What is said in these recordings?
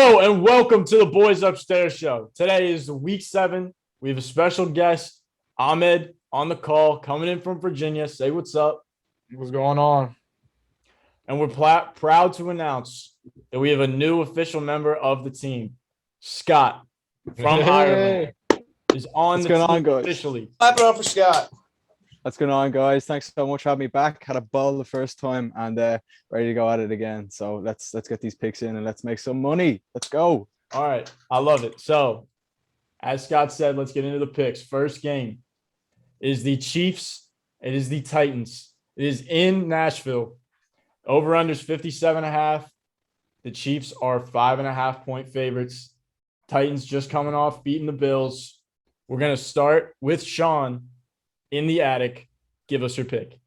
Hello and welcome to the Boys Upstairs show. Today is week 7. We have a special guest, Ahmed, on the call, coming in from Virginia. Say what's up. What's going on? And we're proud to announce that we have a new official member of the team. Scott from Ireland is on the team officially. Clap it up for Scott. What's going on, guys? Thanks so much for having me back. Had a ball the first time and ready to go at it again. So let's get these picks in and let's make some money. Let's go. All right. I love it. So, as Scott said, let's get into the picks. First game is the Chiefs. It is the Titans. It is in Nashville. Over-under is 57.5. The Chiefs are 5.5-point favorites. Titans just coming off beating the Bills. We're going to start with Sean in the attic. Give us your pick.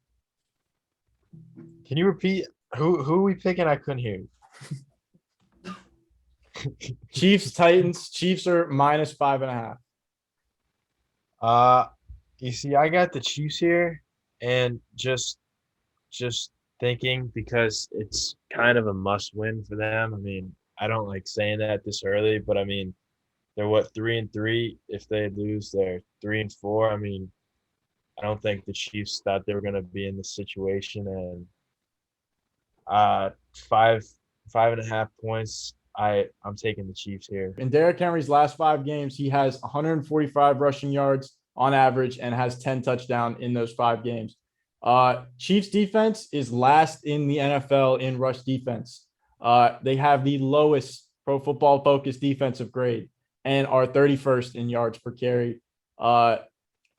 Can you repeat who are we picking? I couldn't hear you. Chiefs, Titans. Chiefs are minus 5.5. You see, I got the Chiefs here, and just thinking because it's kind of a must-win for them. I mean, I don't like saying that this early, but I mean, they're 3-3. If they lose, they're 3-4. I mean, I don't think the Chiefs thought they were going to be in this situation, and 5.5 points. I'm taking the Chiefs here. In Derrick Henry's last 5 games, he has 145 rushing yards on average and has 10 touchdowns in those 5 games. Chiefs defense is last in the NFL in rush defense. They have the lowest Pro Football Focus defensive grade and are 31st in yards per carry.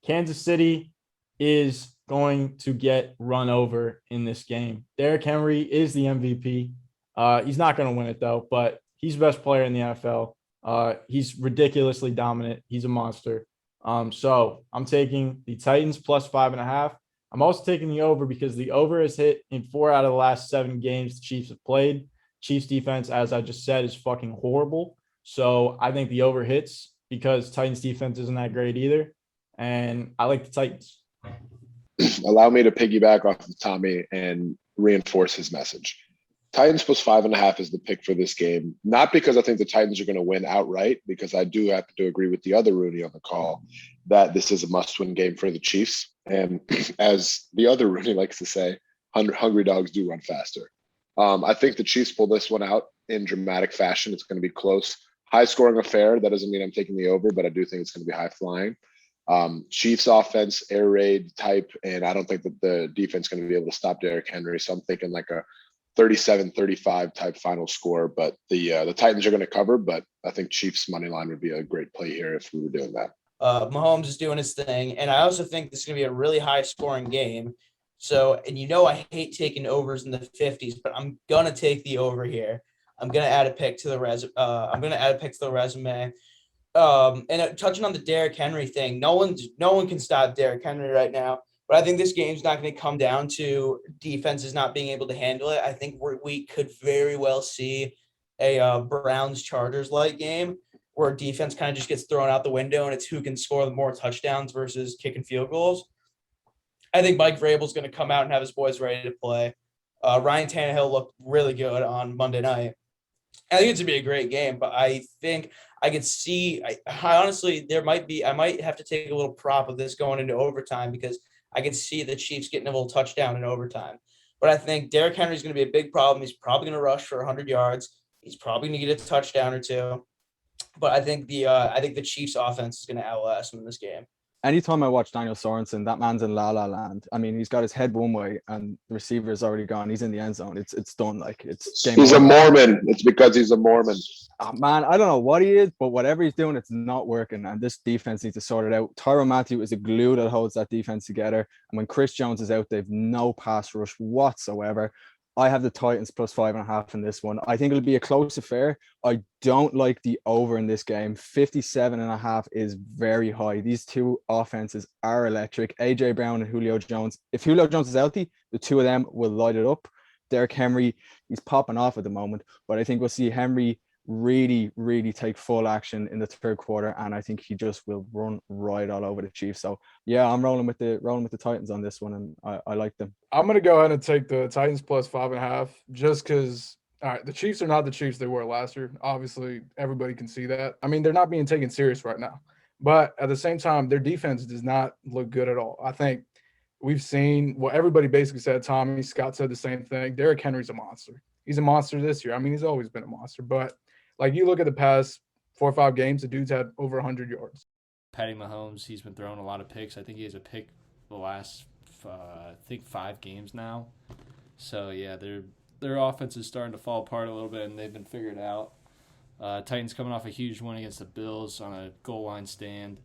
Kansas City is going to get run over in this game. Derrick Henry is the MVP. He's not going to win it, though, but he's the best player in the NFL. He's ridiculously dominant. He's a monster. So I'm taking the Titans plus 5.5. I'm also taking the over because the over has hit in 4 out of the last 7 games the Chiefs have played. Chiefs defense, as I just said, is fucking horrible. So I think the over hits because Titans defense isn't that great either. And I like the Titans. Allow me to piggyback off of Tommy and reinforce his message. Titans plus 5.5 is the pick for this game. Not because I think the Titans are going to win outright, because I do happen to agree with the other Rooney on the call that this is a must-win game for the Chiefs. And as the other Rooney likes to say, hungry dogs do run faster. I think the Chiefs pull this one out in dramatic fashion. It's going to be close, high-scoring affair. That doesn't mean I'm taking the over, but I do think it's going to be high-flying. Chiefs offense, air raid type, and I don't think that the defense is going to be able to stop Derrick Henry. So I'm thinking like a 37-35 type final score. But the Titans are going to cover, but I think Chiefs money line would be a great play here if we were doing that. Mahomes is doing his thing, and I also think this is going to be a really high-scoring game. So, and I hate taking overs in the 50s, but I'm going to take the over here. I'm going to add a pick to the resume. And touching on the Derrick Henry thing, no one can stop Derrick Henry right now. But I think this game's not going to come down to defenses not being able to handle it. I think we could very well see a Browns-Chargers-like game where defense kind of just gets thrown out the window and it's who can score the more touchdowns versus kicking field goals. I think Mike Vrabel's going to come out and have his boys ready to play. Ryan Tannehill looked really good on Monday night. I think it's going to be a great game, but I think I could see I honestly, I might have to take a little prop of this going into overtime because I could see the Chiefs getting a little touchdown in overtime. But I think Derrick Henry is going to be a big problem. He's probably going to rush for 100 yards. He's probably going to get a touchdown or 2. But I think the Chiefs offense is going to outlast him in this game. Anytime I watch Daniel Sorensen, that man's in la la land. I mean, he's got his head one way and the receiver is already gone. He's in the end zone. It's done. Like it's game He's over. a Mormon. It's because he's a Mormon. Oh, man, I don't know what he is, but whatever he's doing, it's not working. And this defense needs to sort it out. Tyrann Mathieu is a glue that holds that defense together. And when Chris Jones is out, they've no pass rush whatsoever. I have the Titans plus 5.5 in this one. I think it'll be a close affair. I don't like the over in this game. 57.5 is very high. These two offenses are electric. AJ Brown and Julio Jones. If Julio Jones is healthy, the two of them will light it up. Derrick Henry, he's popping off at the moment, but I think we'll see Henry really take full action in the third quarter, and I think he just will run right all over the Chiefs. So yeah, I'm rolling with the Titans on this one, and I like them. I'm gonna go ahead and take the Titans plus 5.5 just because All right, the Chiefs are not the Chiefs they were last year. Obviously, everybody can see that. I mean, they're not being taken serious right now. But at the same time, their defense does not look good at all. I think we've seen what everybody basically said. Tommy Scott said the same thing. Derrick Henry's a monster. He's a monster this year. I mean, he's always been a monster. But like you look at the past 4 or 5 games, the dude's had over 100 yards. Patty Mahomes, he's been throwing a lot of picks. I think he has a pick the last, 5 games now. So, yeah, their offense is starting to fall apart a little bit, and they've been figured out. Titans coming off a huge win against the Bills on a goal line stand,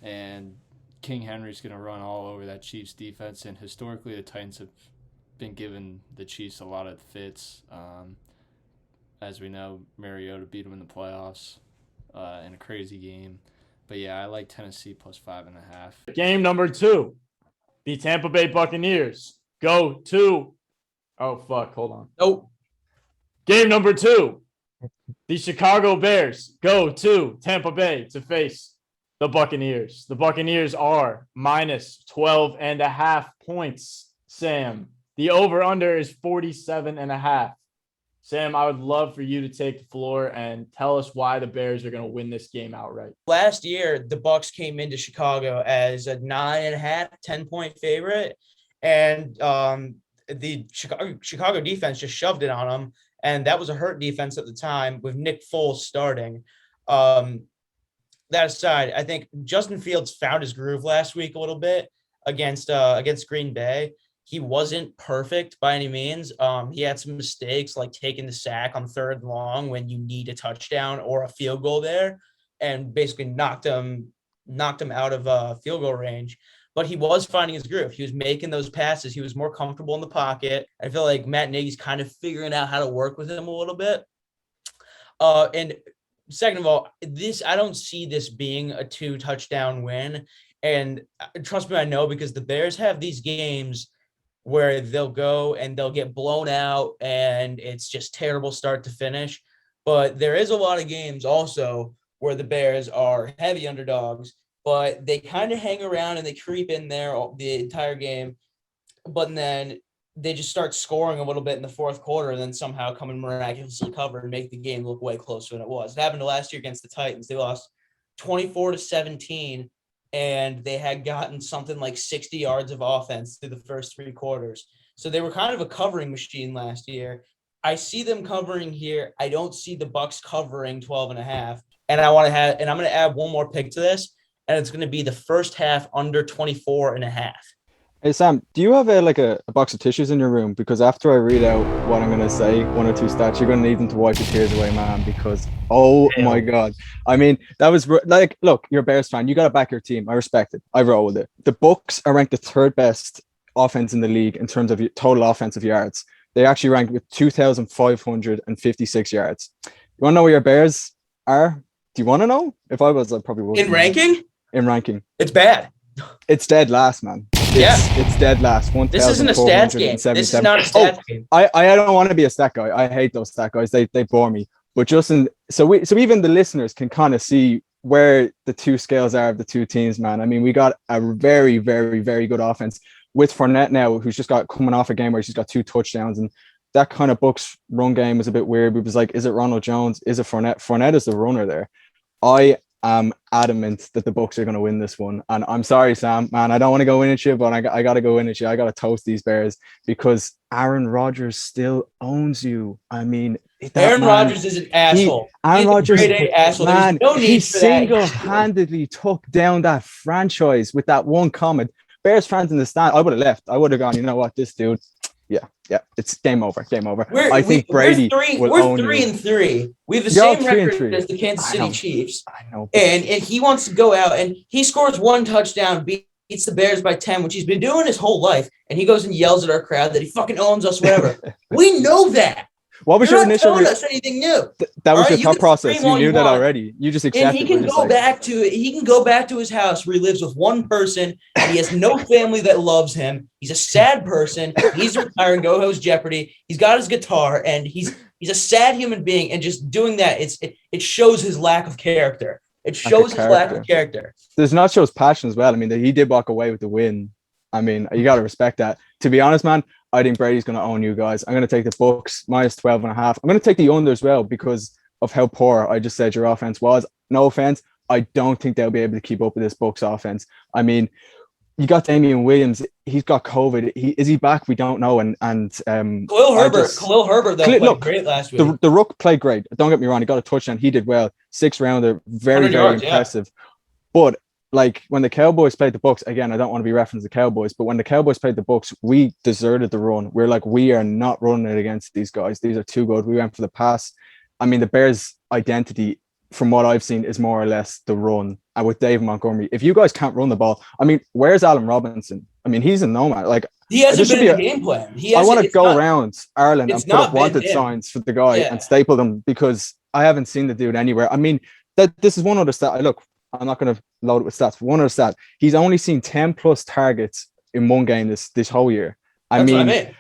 and King Henry's going to run all over that Chiefs defense. And historically, the Titans have been giving the Chiefs a lot of fits. As we know, Mariota beat them in the playoffs in a crazy game. But, yeah, I like Tennessee plus 5.5. Game number 2, the Tampa Bay Buccaneers go to – oh, fuck, hold on. Nope. Game number 2, the Chicago Bears go to Tampa Bay to face the Buccaneers. The Buccaneers are minus 12.5 points, Sam. The over-under is 47.5. Sam, I would love for you to take the floor and tell us why the Bears are going to win this game outright. Last year, the Bucs came into Chicago as a 9.5, 10-point favorite, and the Chicago defense just shoved it on them, and that was a hurt defense at the time with Nick Foles starting. That aside, I think Justin Fields found his groove last week a little bit against Green Bay. He wasn't perfect by any means. He had some mistakes, like taking the sack on 3rd and long when you need a touchdown or a field goal there, and basically knocked him out of field goal range. But he was finding his groove. He was making those passes. He was more comfortable in the pocket. I feel like Matt Nagy's kind of figuring out how to work with him a little bit. And second of all, I don't see this being a 2-touchdown win. And trust me, I know, because the Bears have these games where they'll go and they'll get blown out and it's just terrible start to finish. But there is a lot of games also where the Bears are heavy underdogs, but they kind of hang around and they creep in there the entire game. But then they just start scoring a little bit in the 4th quarter and then somehow come and miraculously cover and make the game look way closer than it was. It happened last year against the Titans. They lost 24-17. And they had gotten something like 60 yards of offense through the first 3 quarters. So they were kind of a covering machine last year. I see them covering here. I don't see the Bucs covering 12.5. And I'm going to add one more pick to this, and it's going to be the first half under 24.5. Hey, Sam, do you have a box of tissues in your room? Because after I read out what I'm going to say, 1 or 2 stats, you're going to need them to wipe your tears away, man, because, my God. I mean, that was like, look, you're a Bears fan. You got to back your team. I respect it. I roll with it. The Bucs are ranked the 3rd best offense in the league in terms of total offensive yards. They actually ranked with 2,556 yards. You want to know where your Bears are? Do you want to know? If I was, I probably would. In ranking? In ranking. It's bad. It's dead last, man. It's dead last. This isn't a stats game. This is not a stats game. I don't want to be a stat guy. I hate those stat guys. They bore me. But so even the listeners can kind of see where the 2 scales are of the 2 teams, man. I mean, we got a very, very, very good offense with Fournette now, who's just coming off a game where he's got 2 touchdowns, and that kind of Bucs run game was a bit weird. It was like, is it Ronald Jones? Is it Fournette? Fournette is the runner there. I am adamant that the Bucs are going to win this one. And I'm sorry, Sam, man, I don't want to go in at you, but I got to go in at you. I got to toast these Bears because Aaron Rodgers still owns you. I mean, Aaron Rodgers is an asshole. Aaron Rodgers, asshole. Man, no need he for single-handedly took down that franchise with that one comment. Bears fans in the stand, I would have left. I would have gone, you know what, this dude, yeah, it's game over. I think Brady will own you. We're 3-3. We have the same record as the Kansas City Chiefs. I know. And he wants to go out and he scores 1 touchdown, beats the Bears by 10, which he's been doing his whole life. And he goes and yells at our crowd that he fucking owns us, whatever. We know that. What was your initial? Telling us anything new? That was your thought process. You knew that already. You just accepted. And he can go back to it. He can go back to his house where he lives with one person. And he has no family that loves him. He's a sad person. He's retiring. Go host Jeopardy. He's got his guitar, and he's a sad human being. And just doing that, it shows his lack of character. It shows his lack of character. Does not show his passion as well. I mean, he did walk away with the win. I mean, you got to respect that. To be honest, man, I think Brady's going to own you guys. I'm going to take the Bucs minus 12.5. I'm going to take the under as well because of how poor I just said your offense was. No offense. I don't think they'll be able to keep up with this Bucs offense. I mean, you got Damian Williams. He's got COVID. Is he back? We don't know. And Khalil Herbert though played great last week. The Rook played great. Don't get me wrong. He got a touchdown. He did well. 6-rounder. Very, very yards, impressive. Yeah. But like when the Cowboys played the Bucs, again, I don't want to be referencing the Cowboys, but when the Cowboys played the Bucs, we deserted the run. We're like, we are not running it against these guys. These are too good. We went for the pass. I mean, the Bears' identity, from what I've seen, is more or less the run. And with Dave Montgomery, if you guys can't run the ball, I mean, where's Allen Robinson? I mean, he's a nomad. Like, he hasn't been in the game plan. I want to go around Ireland and put up wanted signs for the guy and staple them because I haven't seen the dude anywhere. I mean, this is one other stat. Look, I'm not going to load it with stats. But one other stat, he's only seen 10 plus targets in one game this whole year. I mean,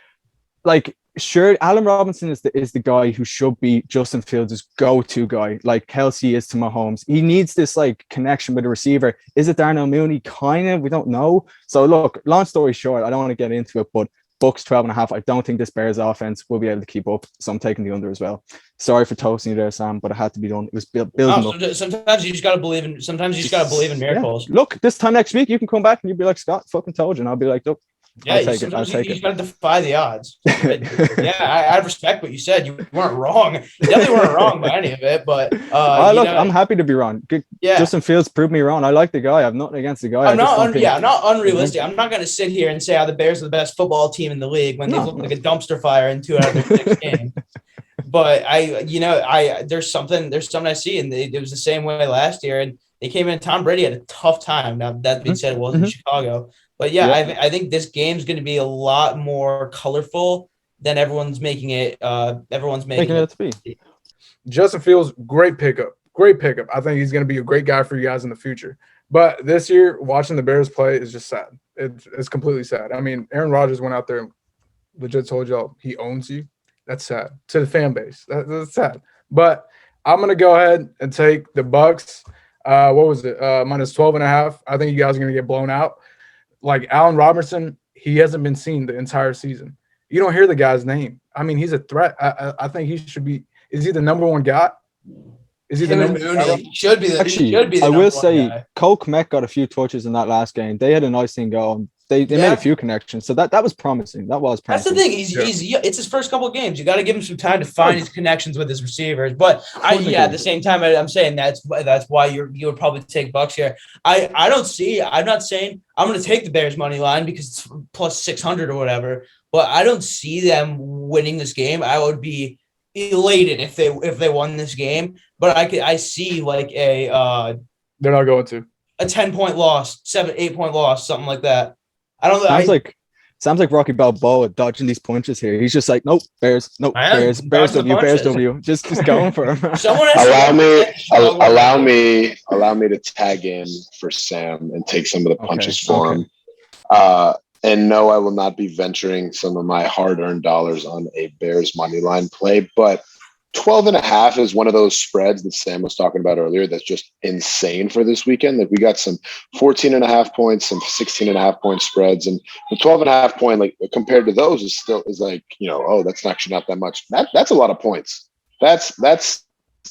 like, sure, Allen Robinson is the guy who should be Justin Fields' go-to guy, like Kelsey is to Mahomes. He needs this like connection with the receiver. Is it Darnell Mooney? Kind of, we don't know. So look, long story short, I don't want to get into it, but Bucs 12.5. I don't think this Bears offense will be able to keep up, so I'm taking the under as well. Sorry for toasting you there, Sam, but it had to be done. It was building up. Sometimes you just gotta believe in. Sometimes you just gotta believe in miracles. Yeah. Look, this time next week you can come back and you'll be like, Scott, fucking told you, and I'll be like, look. Yeah, you gotta defy the odds. Yeah, I respect what you said. You weren't wrong. You definitely weren't wrong by any of it. But look, I'm happy to be wrong. Yeah. Justin Fields proved me wrong. I like the guy. I have nothing against the guy. I'm not unrealistic. I'm not gonna sit here and say how the Bears are the best football team in the league when they look like a dumpster fire in 2 out of their 6 games. But there's something I see, and it was the same way last year. And they came in. Tom Brady had a tough time. Now that being said, it wasn't Chicago. But I think this game's going to be a lot more colorful than everyone's making it. Everyone's making it to be. Justin Fields, great pickup. I think he's going to be a great guy for you guys in the future. But this year, watching the Bears play is just sad. It's completely sad. I mean, Aaron Rodgers went out there and legit told y'all he owns you. That's sad to the fan base. That's sad. But I'm going to go ahead and take the Bucs. What was it? Minus 12.5. I think you guys are going to get blown out. Like Allen Robinson, he hasn't been seen the entire season. You don't hear the guy's name. I mean, he's a threat. I think he should be. Is he the number one guy? Is he the number one guy? He should be. Actually, I will say, Cole Kmet got a few touches in that last game. They had a nice thing going. They made a few connections, so that was promising. That was promising. That's the thing. It's his first couple of games. You got to give him some time to find his connections with his receivers. But at the same time, I'm saying that's why you would probably take Bucs here. I'm not saying I'm going to take the Bears money line because it's plus 600 or whatever. But I don't see them winning this game. I would be elated if they won this game. But I see like they're not going to a 10-point loss, 7-8 point loss, something like that. I don't know. Sounds like Rocky Balboa dodging these punches here. He's just like, nope, Bears, Bears W. Just going for him. allow me to tag in for Sam and take some of the punches for him. And no, I will not be venturing some of my hard-earned dollars on a Bears money line play, but 12.5 is one of those spreads that Sam was talking about earlier that's just insane for this weekend. Like we got some 14.5 points, some 16.5 point spreads, and the 12.5 point, like compared to those, is like, that's actually not that much. That's a lot of points. That's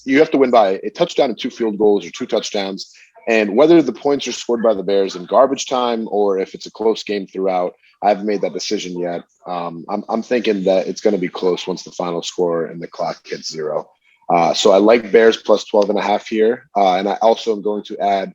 you have to win by a touchdown and 2 field goals or 2 touchdowns. And whether the points are scored by the Bears in garbage time or if it's a close game throughout, I haven't made that decision yet. I'm thinking that it's going to be close once the final score and the clock hits 0. So I like Bears plus 12.5 here. And I also am going to add,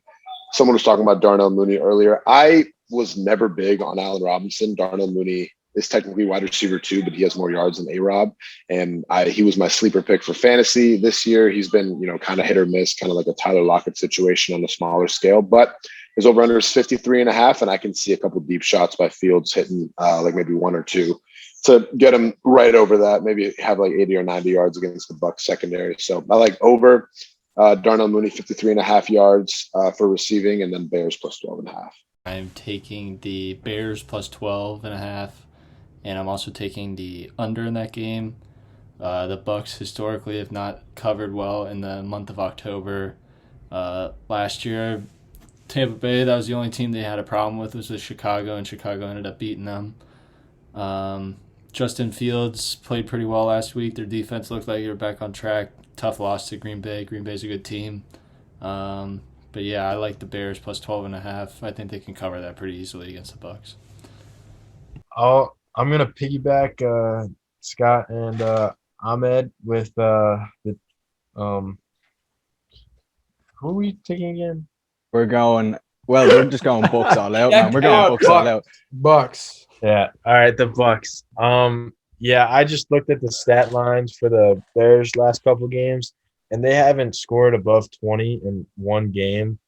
someone was talking about Darnell Mooney earlier. I was never big on Allen Robinson. Darnell Mooney is technically wide receiver 2, but he has more yards than A-Rob. And he was my sleeper pick for fantasy this year. He's been, kind of hit or miss, kind of like a Tyler Lockett situation on a smaller scale. But his over-under is 53.5, and I can see a couple of deep shots by Fields hitting like maybe 1 or 2 to get him right over that. Maybe have like 80 or 90 yards against the Bucs secondary. So I like over Darnell Mooney 53.5 yards for receiving, and then Bears plus 12.5. I'm taking the Bears plus 12.5, and I'm also taking the under in that game. The Bucs historically have not covered well in the month of October. Last year, Tampa Bay, that was the only team they had a problem with, was Chicago, and Chicago ended up beating them. Justin Fields played pretty well last week. Their defense looked like they were back on track. Tough loss to Green Bay. Green Bay's a good team. But yeah, I like the Bears plus 12.5. I think they can cover that pretty easily against the Bucs. I'm gonna piggyback Scott and Ahmed with the who are we taking again? We're just going Bucs all out, man. We're going Bucs all out. Bucks. Yeah. All right, the Bucs. Yeah, I just looked at the stat lines for the Bears last couple games, and they haven't scored above 20 in one game,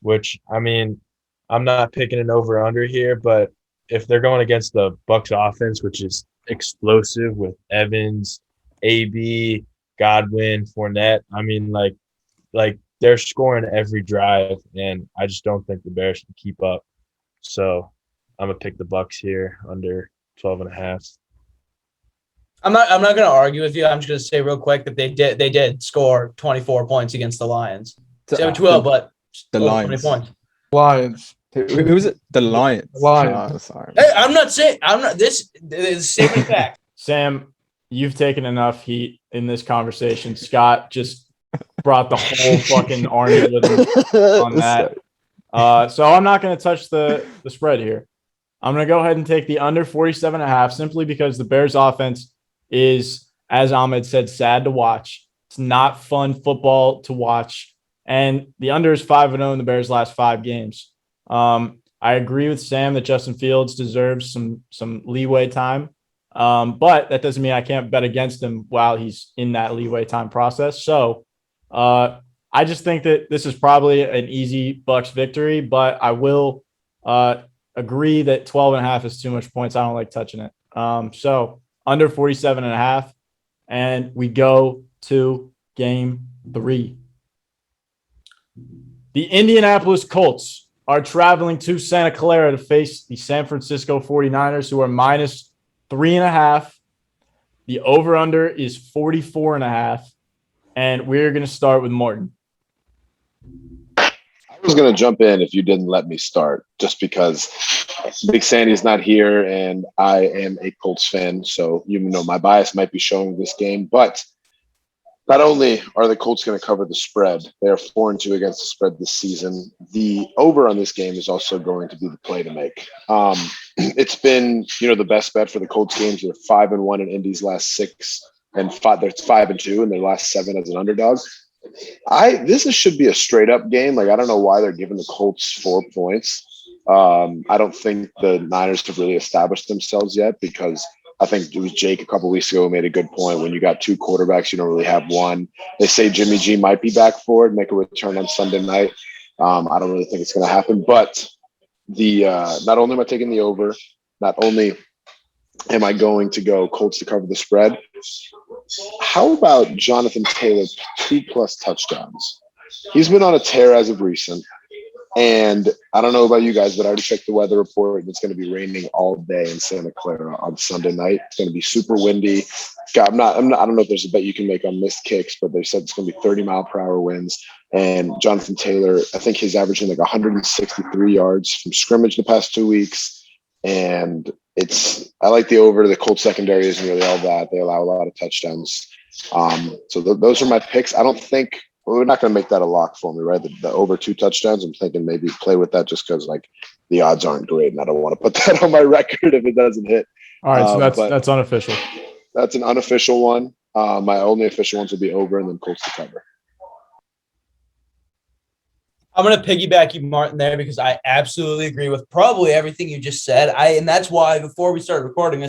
which, I mean, I'm not picking an over-under here, but if they're going against the Bucs offense, which is explosive with Evans, AB, Godwin, Fournette, I mean, like they're scoring every drive, and I just don't think the Bears can keep up. So I'm gonna pick the Bucs here under 12.5. I'm not going to argue with you. I'm just going to say real quick that they did score 24 points against the Lions. So 12, but the Lions. 20 points. Lions. Who was it? The Lions. Lions. Oh, sorry. Hey, I'm not. This is stating fact. Sam, you've taken enough heat in this conversation. Scott just brought the whole fucking army with him on that. So I'm not going to touch the spread here. I'm going to go ahead and take the under 47.5 simply because the Bears offense is, as Ahmed said, sad to watch. It's not fun football to watch. And the under is 5-0 in the Bears' last 5 games. I agree with Sam that Justin Fields deserves some leeway time. But that doesn't mean I can't bet against him while he's in that leeway time process. So I just think that this is probably an easy Bucs victory, but I will agree that 12.5 is too much points. I don't like touching it. So under 47.5, and we go to game 3. The Indianapolis Colts are traveling to Santa Clara to face the San Francisco 49ers, who are minus 3.5. The over-under is 44.5. And we're going to start with Martin. I was going to jump in if you didn't let me start, just because Big Sandy's not here and I am a Colts fan. So, my bias might be showing this game. But not only are the Colts going to cover the spread, they are 4-2 against the spread this season. The over on this game is also going to be the play to make. It's been, the best bet for the Colts games. They're 5-1 in Indy's last 6. And they're 5-2 in their last 7 as an underdog. This should be a straight up game. I don't know why they're giving the Colts 4 points. I don't think the Niners have really established themselves yet, because I think it was Jake a couple weeks ago who made a good point. When you got 2 quarterbacks, you don't really have one. They say Jimmy G might be back for it, make a return on Sunday night. I don't really think it's going to happen. But not only am I taking the over, not only am I going to go Colts to cover the spread, how about Jonathan Taylor 2+ touchdowns? He's been on a tear as of recent. And I don't know about you guys, but I already checked the weather report, and it's going to be raining all day in Santa Clara on Sunday night. It's going to be super windy. I don't know if there's a bet you can make on missed kicks, but they said it's going to be 30-mile-per-hour winds. And Jonathan Taylor, I think he's averaging 163 yards from scrimmage the past 2 weeks. And I like the over. The Colts secondary isn't really all that. They allow a lot of touchdowns. So those are my picks. I don't think we're not going to make that a lock for me, right? The over 2 touchdowns. I'm thinking maybe play with that just because the odds aren't great, and I don't want to put that on my record if it doesn't hit. All right, so that's unofficial. That's an unofficial one. My only official ones will be over and then Colts to cover. I'm going to piggyback you, Martin, there, because I absolutely agree with probably everything you just said. And that's why before we started recording, I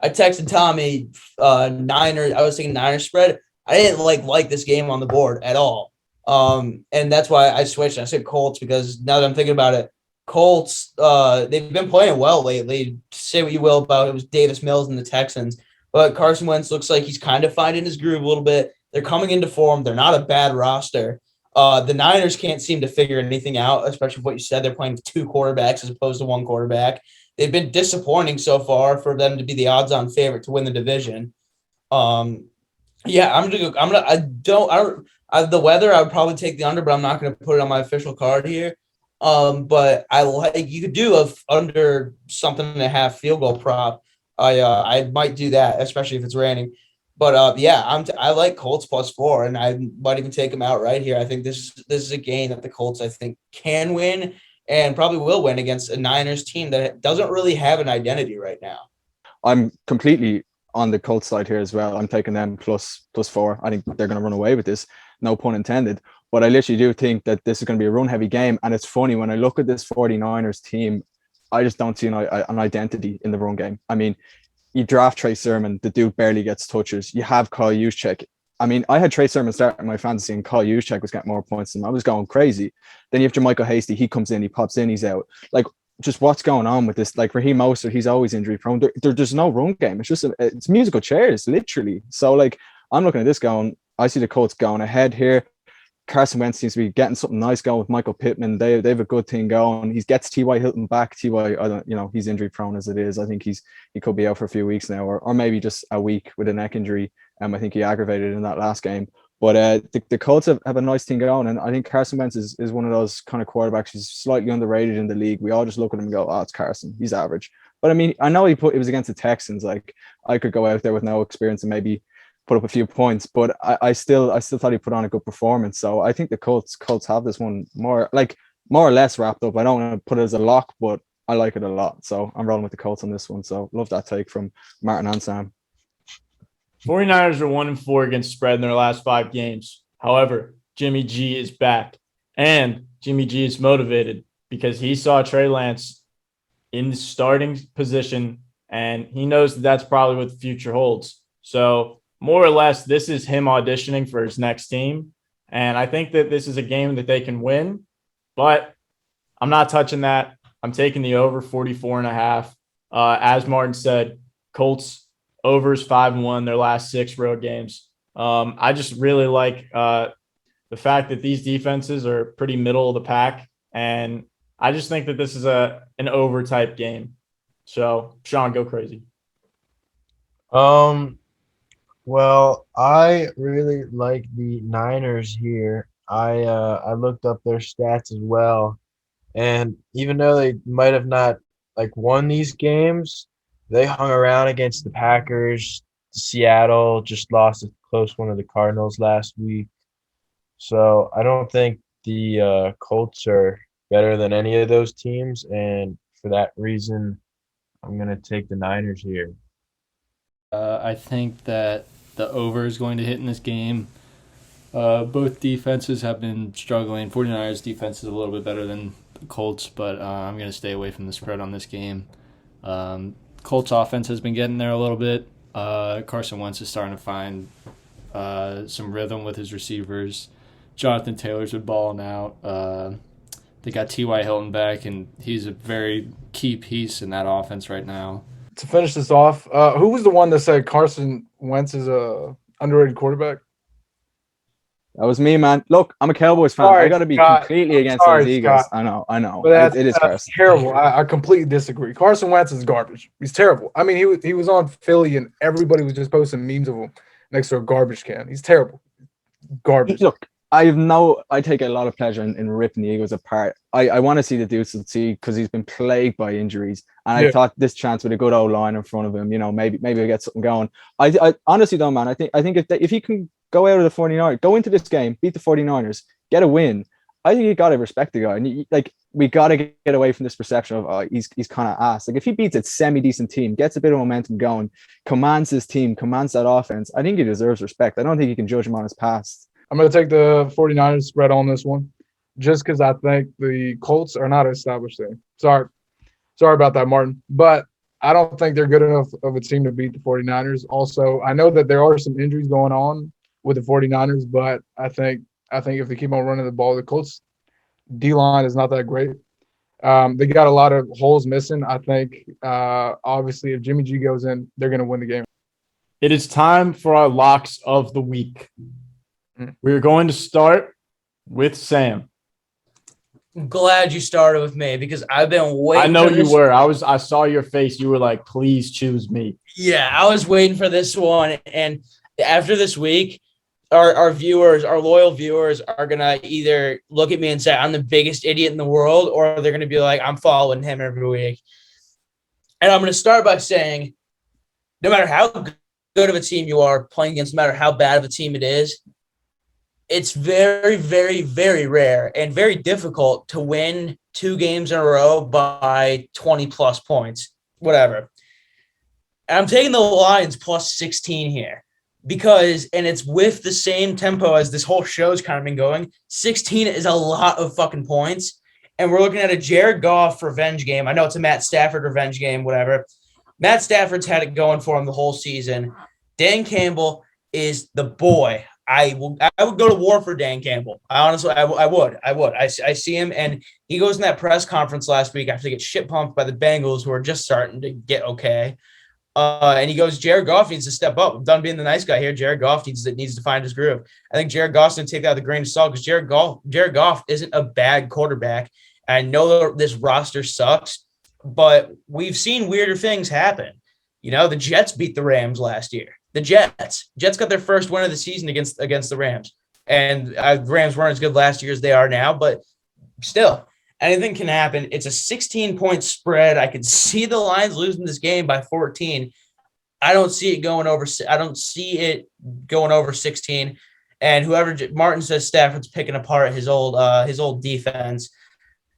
texted Tommy Niners. I was thinking Niners spread. I didn't like this game on the board at all. And that's why I switched. I said Colts because now that I'm thinking about it, Colts, they've been playing well lately. Say what you will about it was Davis Mills and the Texans, but Carson Wentz looks like he's kind of finding his groove a little bit. They're coming into form. They're not a bad roster. The Niners can't seem to figure anything out, especially what you said. They're playing with 2 quarterbacks as opposed to 1 quarterback. They've been disappointing so far for them to be the odds-on favorite to win the division. Yeah, the weather, I would probably take the under, but I'm not going to put it on my official card here. But you could do under something and a half field goal prop. I might do that, especially if it's raining. But yeah, I like Colts +4, and I might even take them out right here. I think this is a game that the Colts, I think, can win and probably will win against a Niners team that doesn't really have an identity right now. I'm completely on the Colts side here as well. I'm taking them +4. I think they're going to run away with this. No pun intended. But I literally do think that this is going to be a run-heavy game. And it's funny, when I look at this 49ers team, I just don't see an identity in the run game. I mean, you draft Trey Sermon, the dude barely gets touches. You have Kyle Juszczyk. I mean, I had Trey Sermon starting my fantasy, and Kyle Juszczyk was getting more points than I was going crazy. Then you have Jermichael Hasty. He comes in, he pops in, he's out. Like, just what's going on with this? Like, Raheem Mostert, he's always injury prone. There's no run game. It's just it's musical chairs, literally. So, like, I'm looking at this going, I see the Colts going ahead here. Carson Wentz seems to be getting something nice going with Michael Pittman. They have a good thing going. He gets T.Y. Hilton back. T.Y., he's injury prone as it is. I think he could be out for a few weeks now, or maybe just a week with a neck injury. I think he aggravated in that last game. But the Colts have a nice thing going, and I think Carson Wentz is one of those kind of quarterbacks who's slightly underrated in the league. We all just look at him and go, "Oh, it's Carson. He's average." But I mean, I know it was against the Texans. Like, I could go out there with no experience and maybe put up a few points, but I still thought he put on a good performance. So I think the Colts have this one more or less wrapped up. I don't want to put it as a lock, but I like it a lot. So I'm rolling with the Colts on this one. So love that take from Martin and Sam. 49ers are 1-4 against spread in their last 5 games. However, Jimmy G is back, and Jimmy G is motivated because he saw Trey Lance in the starting position, and he knows that that's probably what the future holds. So more or less, this is him auditioning for his next team. And I think that this is a game that they can win, but I'm not touching that. I'm taking the over 44.5. As Martin said, Colts overs 5-1 their last 6 road games. I just really like the fact that these defenses are pretty middle of the pack. And I just think that this is an over type game. So Sean, go crazy. Well, I really like the Niners here. I looked up their stats as well, and even though they might have not won these games, they hung around against the Packers. Seattle just lost a close one to the Cardinals last week, so I don't think the Colts are better than any of those teams, and for that reason, I'm gonna take the Niners here. I think that the over is going to hit in this game. Both defenses have been struggling. 49ers defense is a little bit better than the Colts, but I'm going to stay away from the spread on this game. Colts offense has been getting there a little bit. Carson Wentz is starting to find some rhythm with his receivers. Jonathan Taylor's been balling out. They got T.Y. Hilton back, and he's a very key piece in that offense right now. To finish this off, who was the one that said Carson Wentz is a underrated quarterback? That was me, man. Look, I'm a Cowboys fan. I got to be completely against those Eagles. Scott. I know. But it is Carson. Terrible. I completely disagree. Carson Wentz is garbage. He's terrible. I mean, he was on Philly, and everybody was just posting memes of him next to a garbage can. He's terrible. Garbage. Look, I take a lot of pleasure in ripping the Eagles apart. I want to see the dude succeed because he's been plagued by injuries. And I thought this chance with a good old line in front of him, maybe we'll get something going. I honestly don't, man. I think if he can go out of the 49ers, go into this game, beat the 49ers, get a win, I think you got to respect the guy. And we got to get away from this perception of he's kind of ass. Like, if he beats a semi-decent team, gets a bit of momentum going, commands his team, commands that offense, I think he deserves respect. I don't think you can judge him on his past. I'm going to take the 49ers spread on this one just because I think the Colts are not an established team. Sorry about that, Martin. But I don't think they're good enough of a team to beat the 49ers. Also, I know that there are some injuries going on with the 49ers, but I think if they keep on running the ball, the Colts D-line is not that great. They got a lot of holes missing. I think, obviously, if Jimmy G goes in, they're going to win the game. It is time for our locks of the week. We're going to start with Sam. I'm glad you started with me because I've been waiting. I know you were. I saw your face. You were like, please choose me. Yeah, I was waiting for this one. And after this week, our viewers, our loyal viewers, are going to either look at me and say I'm the biggest idiot in the world, or they're going to be like, I'm following him every week. And I'm going to start by saying no matter how good of a team you are playing against, no matter how bad of a team it is, it's very, very, very rare and very difficult to win 2 games in a row by 20 plus points, whatever. And I'm taking the Lions plus 16 here because, and it's with the same tempo as this whole show's kind of been going. 16 is a lot of fucking points. And we're looking at a Jared Goff revenge game. I know it's a Matt Stafford revenge game, whatever. Matt Stafford's had it going for him the whole season. Dan Campbell is the boy. I would go to war for Dan Campbell. I would. I see him, and he goes in that press conference last week after they get shit pumped by the Bengals, who are just starting to get okay. And he goes, Jared Goff needs to step up. I'm done being the nice guy here. Jared Goff needs to find his groove. I think Jared Goff's going to take that with a grain of salt because Jared Goff isn't a bad quarterback. I know this roster sucks, but we've seen weirder things happen. You know, the Jets beat the Rams last year. The Jets got their first win of the season against the Rams. And the Rams weren't as good last year as they are now, but still, anything can happen. It's a 16-point spread. I could see the Lions losing this game by 14. I don't see it going over 16. And whoever Martin says Stafford's picking apart his old defense.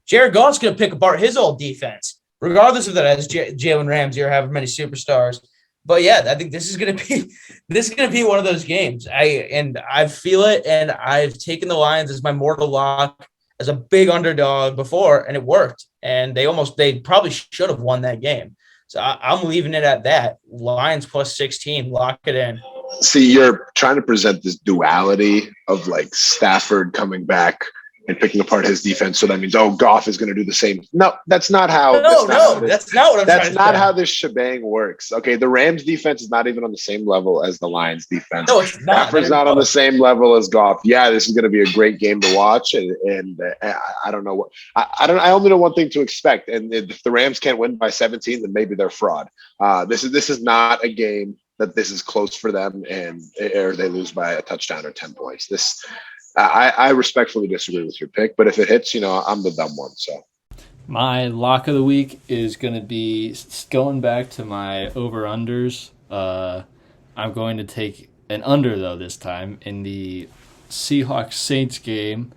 Jared Goff's going to pick apart his old defense, regardless of that as Jalen Ramsey or however many superstars. But yeah, I think this is gonna be one of those games. I feel it, and I've taken the Lions as my mortal lock as a big underdog before, and it worked. And they probably should have won that game. So I'm leaving it at that. Lions plus 16, lock it in. See, you're trying to present this duality of like Stafford coming back and picking apart his defense. So that means, Goff is going to do the same. No, that's not how. That's not what I'm trying to say. That's not how this shebang works. Okay, the Rams defense is not even on the same level as the Lions defense. No, it's not. Stafford's not on the same level as Goff. Yeah, this is going to be a great game to watch, and I don't know what I only know one thing to expect. And if the Rams can't win by 17, then maybe they're fraud. This is not a game that this is close for them, or they lose by a touchdown or 10 points. I respectfully disagree with your pick, but if it hits, I'm the dumb one. So my lock of the week is going to be going back to my over-unders. I'm going to take an under, though, this time in the Seahawks-Saints game.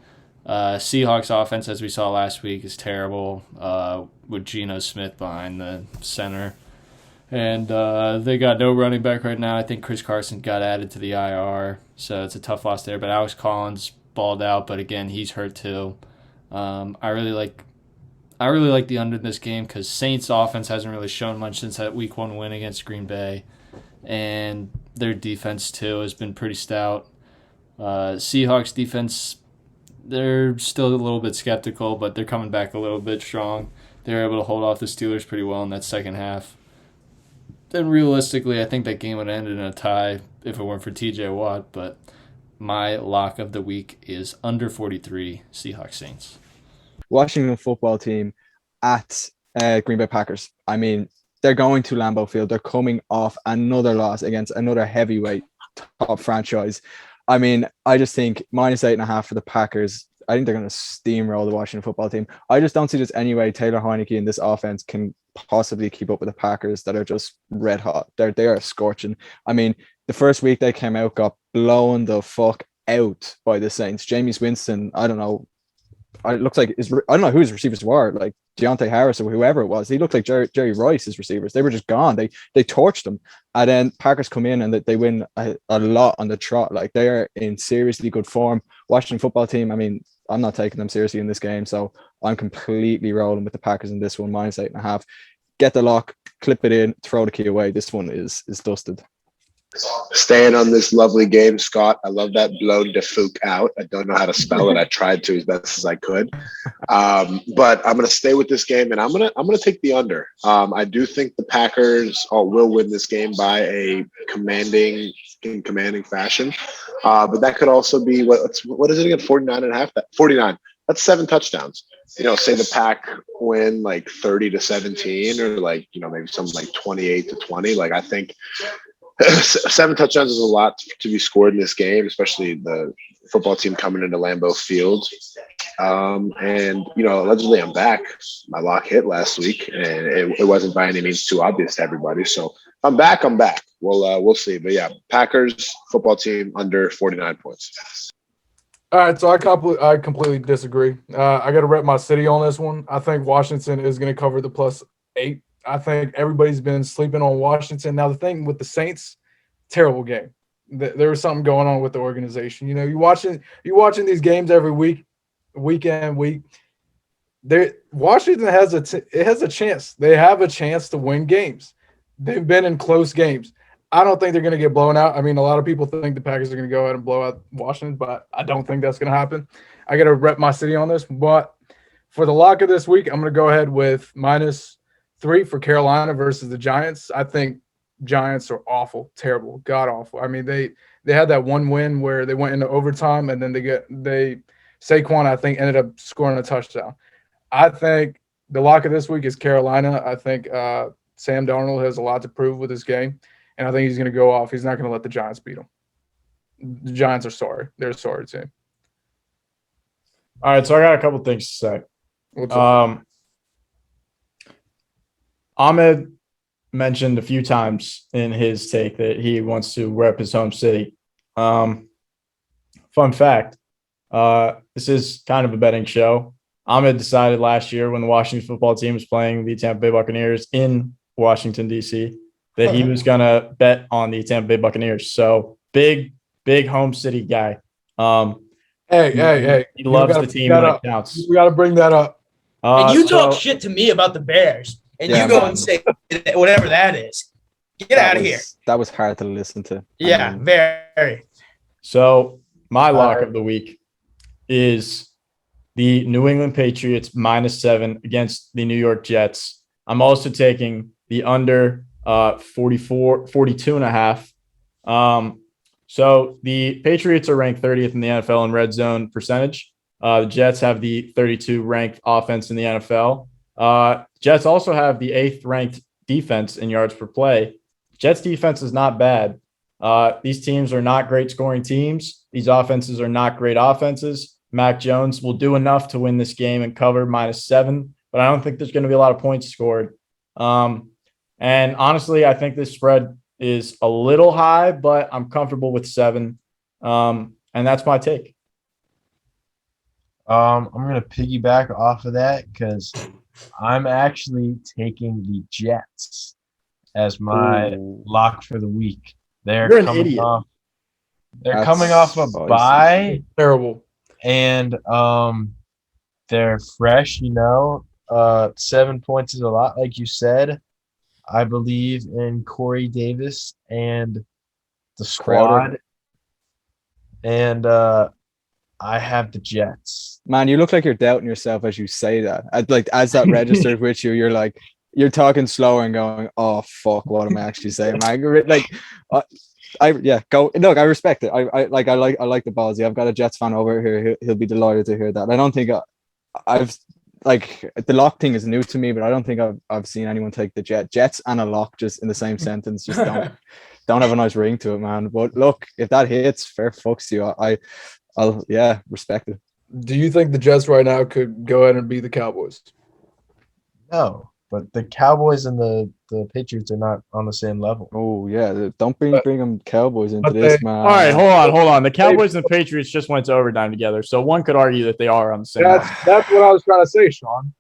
Seahawks offense, as we saw last week, is terrible with Geno Smith behind the center. And they got no running back right now. I think Chris Carson got added to the IR, so it's a tough loss there. But Alex Collins balled out, but again, he's hurt too. I really like the under in this game because Saints offense hasn't really shown much since that Week 1 win against Green Bay, and their defense too has been pretty stout. Seahawks defense, they're still a little bit skeptical, but they're coming back a little bit strong. They were able to hold off the Steelers pretty well in that second half. Then realistically, I think that game would end in a tie if it weren't for TJ Watt, but my lock of the week is under 43 Seahawks Saints. Washington football team at Green Bay Packers. I mean, they're going to Lambeau Field. They're coming off another loss against another heavyweight top franchise. I mean, I just think -8.5 for the Packers. I think they're going to steamroll the Washington football team. I just don't see there's any way Taylor Heineke in this offense can possibly keep up with the Packers that are just red hot. They are scorching. I mean, the first week they came out, got blown the fuck out by the Saints. Jameis Winston, I don't know. It looks like I don't know who his receivers were, like Deontay Harris or whoever it was. He looked like Jerry Rice, his receivers. They were just gone. They torched them. And then Packers come in and they win a lot on the trot. Like, they are in seriously good form. Washington football team, I mean, I'm not taking them seriously in this game, so I'm completely rolling with the Packers in this one, -8.5. Get the lock, clip it in, throw the key away. This one is dusted. Staying on this lovely game, Scott. I love that blown de Fook out. I don't know how to spell it. I tried to as best as I could, but I'm going to stay with this game, and I'm going to take the under. I do think the Packers will win this game by a commanding fashion, but that could also be what is it again? 49.5. 49. That's 7 touchdowns. Say the Pack win like 30-17, or like maybe something like 28-20. Like, I think 7 touchdowns is a lot to be scored in this game, especially the football team coming into Lambeau Field. And allegedly I'm back. My lock hit last week, and it wasn't by any means too obvious to everybody. So if I'm back. We'll see. But yeah, Packers football team under 49 points. All right, so I completely disagree. I got to rep my city on this one. I think Washington is going to cover the +8. I think everybody's been sleeping on Washington. Now the thing with the Saints, terrible game. There was something going on with the organization. You're watching these games every week in, week. Washington has a chance. They have a chance to win games. They've been in close games. I don't think they're going to get blown out. I mean, a lot of people think the Packers are going to go ahead and blow out Washington, but I don't think that's going to happen. I got to rep my city on this. But for the lock of this week, I'm going to go ahead with -3 for Carolina versus the Giants. I think Giants are awful, terrible, god awful. I mean, they had that one win where they went into overtime, and then Saquon, I think, ended up scoring a touchdown. I think the lock of this week is Carolina. I think Sam Darnold has a lot to prove with this game, and I think he's going to go off. He's not going to let the Giants beat him. The Giants are sorry. They're a sorry team. All right, so I got a couple things to say. What's up? Ahmed mentioned a few times in his take that he wants to rep his home city. Fun fact, this is kind of a betting show. Ahmed decided last year when the Washington football team was playing the Tampa Bay Buccaneers in Washington, D.C., that he was going to bet on the Tampa Bay Buccaneers. So big home city guy. Hey. He loves the team when it counts. We got to bring that up. And you talk shit to me about the Bears, and you go and say whatever that is. Get out of here. That was hard to listen to. Yeah, very. So my lock of the week is the New England Patriots -7 against the New York Jets. I'm also taking the under 42.5. So the Patriots are ranked 30th in the NFL in red zone percentage. The Jets have the 32 ranked offense in the NFL. Jets also have the 8th ranked defense in yards per play. Jets defense is not bad. These teams are not great scoring teams. These offenses are not great offenses. Mac Jones will do enough to win this game and cover -7, but I don't think there's going to be a lot of points scored. And honestly, I think this spread is a little high, but I'm comfortable with 7. And that's my take. I'm going to piggyback off of that because I'm actually taking the Jets as my lock for the week. You're an idiot. They're coming off a bye. Terrible. And they're fresh, 7 points is a lot, like you said. I believe in Corey Davis and the squad. And I have the Jets. Man, you look like you're doubting yourself as you say that. As that registered with you, you're talking slower and going, "Oh fuck, what am I actually saying?" I respect it. I like the ballsy. I've got a Jets fan over here. He'll be delighted to hear that. I don't think I've the lock thing is new to me, but I don't think I've seen anyone take the Jets and a lock just in the same sentence. Just don't have a nice ring to it, man. But look, if that hits, fair fucks to you. I'll respect it. Do you think the Jets right now could go ahead and beat the Cowboys? No, but the Cowboys and the Patriots are not on the same level. Oh yeah, don't bring them Cowboys into this, man. All right, hold on. The Cowboys and Patriots just went to overtime together, so one could argue that they are on the same. That's what I was trying to say, Sean.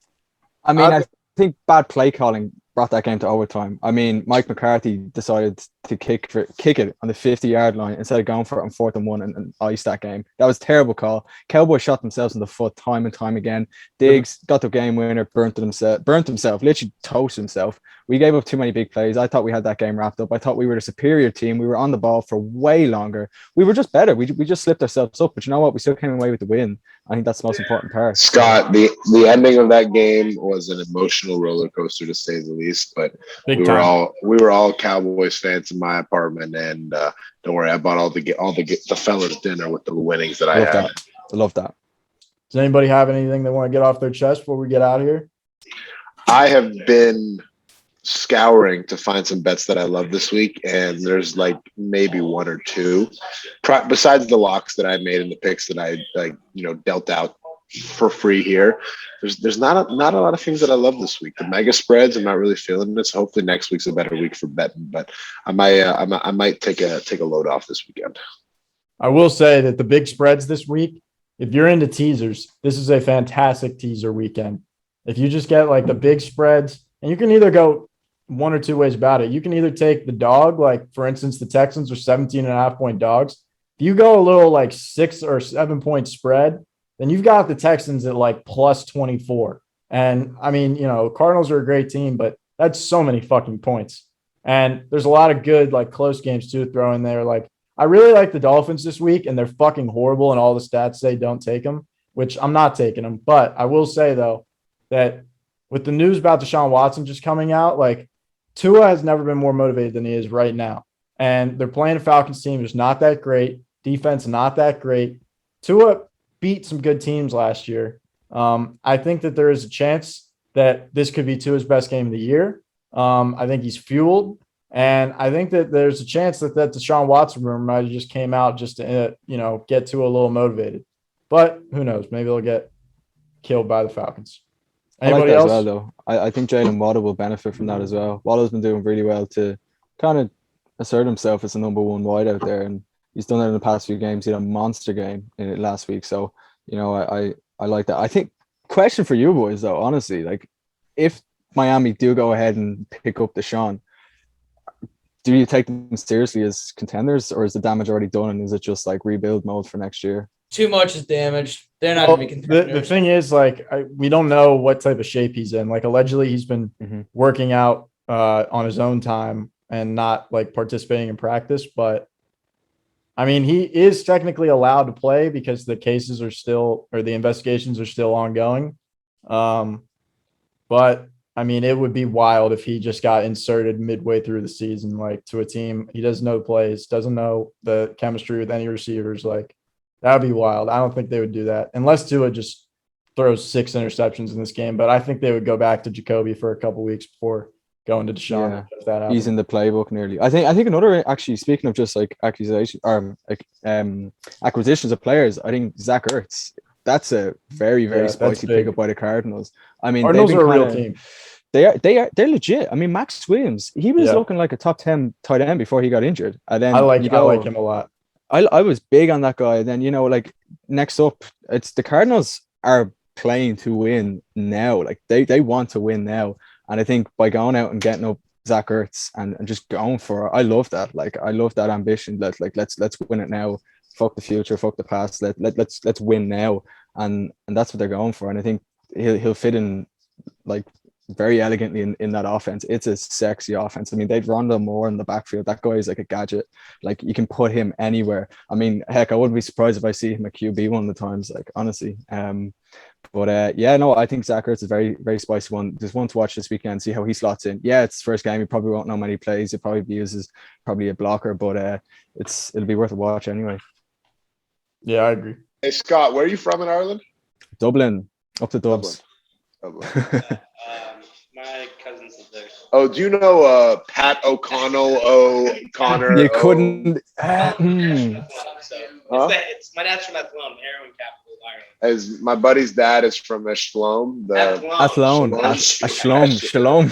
I mean, I think bad play calling brought that game to overtime. I mean, Mike McCarthy decided to kick it on the 50-yard line instead of going for it on 4th and 1 and ice that game. That was a terrible call. Cowboys shot themselves in the foot time and time again. Diggs got the game winner, burnt himself, literally toasted himself. We gave up too many big plays. I thought we had that game wrapped up. I thought we were the superior team. We were on the ball for way longer. We were just better. We just slipped ourselves up. But you know what? We still came away with the win. I think that's the most important part. Scott, the ending of that game was an emotional roller coaster to say the least. But we were all Cowboys fans in my apartment, and don't worry, I bought all the fellas dinner with the winnings that I had. I love that. Does anybody have anything they want to get off their chest before we get out of here? I have been scouring to find some bets that I love this week, and there's maybe one or two besides the locks that I made and the picks that I dealt out for free here. There's not a lot of things that I love this week. The mega spreads, I'm not really feeling it. So hopefully next week's a better week for betting. But I might take a load off this weekend. I will say that the big spreads this week, if you're into teasers, this is a fantastic teaser weekend. If you just get like the big spreads, and you can either go one or two ways about it. You can either take the dog, like for instance, the Texans are 17.5-point dogs. If you go a little like 6 or 7 point spread, then you've got the Texans at like plus 24. And I mean, Cardinals are a great team, but that's so many fucking points. And there's a lot of good, like close games too, throw in there. Like I really like the Dolphins this week, and they're fucking horrible. And all the stats say don't take them, which I'm not taking them. But I will say though, that with the news about Deshaun Watson just coming out, like Tua has never been more motivated than he is right now. And they're playing a Falcons team who's not that great. Defense, not that great. Tua beat some good teams last year. I think that there is a chance that this could be Tua's best game of the year. I think he's fueled. And I think that there's a chance that Deshaun Watson rumor might have just came out just to, get Tua a little motivated. But who knows? Maybe they'll get killed by the Falcons. Anybody else? As well, though. I think Jalen Waddle will benefit from that as well. Waddle's been doing really well to kind of assert himself as the number one wide out there, and he's done that in the past few games. He had a monster game in it last week, so I like that. I think question for you boys though, honestly, like if Miami do go ahead and pick up Deshaun, do you take them seriously as contenders, or is the damage already done and is it just like rebuild mode for next year? Too much is damaged. They're not going to be contenders. The thing is, like, we don't know what type of shape he's in. Like, allegedly, he's been working out on his own time and not like participating in practice. But I mean, he is technically allowed to play because the cases are still, or the investigations are still ongoing. But I mean, it would be wild if he just got inserted midway through the season, like to a team he doesn't know the plays, doesn't know the chemistry with any receivers. Like, that would be wild. I don't think they would do that unless Tua just throws 6 interceptions in this game. But I think they would go back to Jacoby for a couple weeks before going to Deshaun. Yeah. If that He's in the playbook nearly. I think another, actually, speaking of just like accusation or acquisitions of players, I think Zach Ertz. That's a very, very spicy pickup by the Cardinals. I mean, Cardinals are a real team. They're legit. I mean, Max Williams, he was looking like a top 10 tight end before he got injured. And then I like him a lot. I was big on that guy. And then, like next up, it's the Cardinals are playing to win now. Like they want to win now. And I think by going out and getting up Zach Ertz and just going for it, I love that. Like I love that ambition. Let's win it now. Fuck the future, fuck the past. Let's win now. And that's what they're going for. And I think he'll fit in like very elegantly in that offense. It's a sexy offense. I mean, they'd Rondell Moore in the backfield. That guy is like a gadget. Like you can put him anywhere. I mean, heck, I wouldn't be surprised if I see him at QB one of the times, like honestly. I think Zach Ertz is a very, very spicy one. Just one to watch this weekend, see how he slots in. Yeah, it's his first game. He probably won't know many plays. He'll probably be used as probably a blocker, but it'll be worth a watch anyway. Yeah, I agree. Hey Scott, where are you from in Ireland? Dublin, up to Dubs. Dublin. My cousins live there. Oh, do you know Pat O'Connell O'Connor? You couldn't. It's my dad's from Athlone, heroin capital of Ireland. As my buddy's dad is from Athlone. Shalom.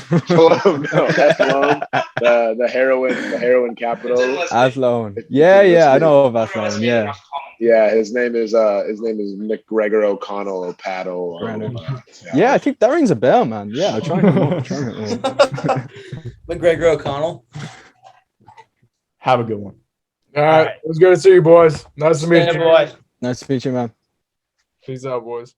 The heroin capital. Athlone. Yeah, I know of Athlone. Yeah. Yeah, his name is McGregor O'Connell or Pat yeah, I think that rings a bell, man. Yeah, I'm trying to McGregor O'Connell. Have a good one. All right. It was good to see you, boys. Nice to meet you. Boys. Nice to meet you, man. Peace out, boys.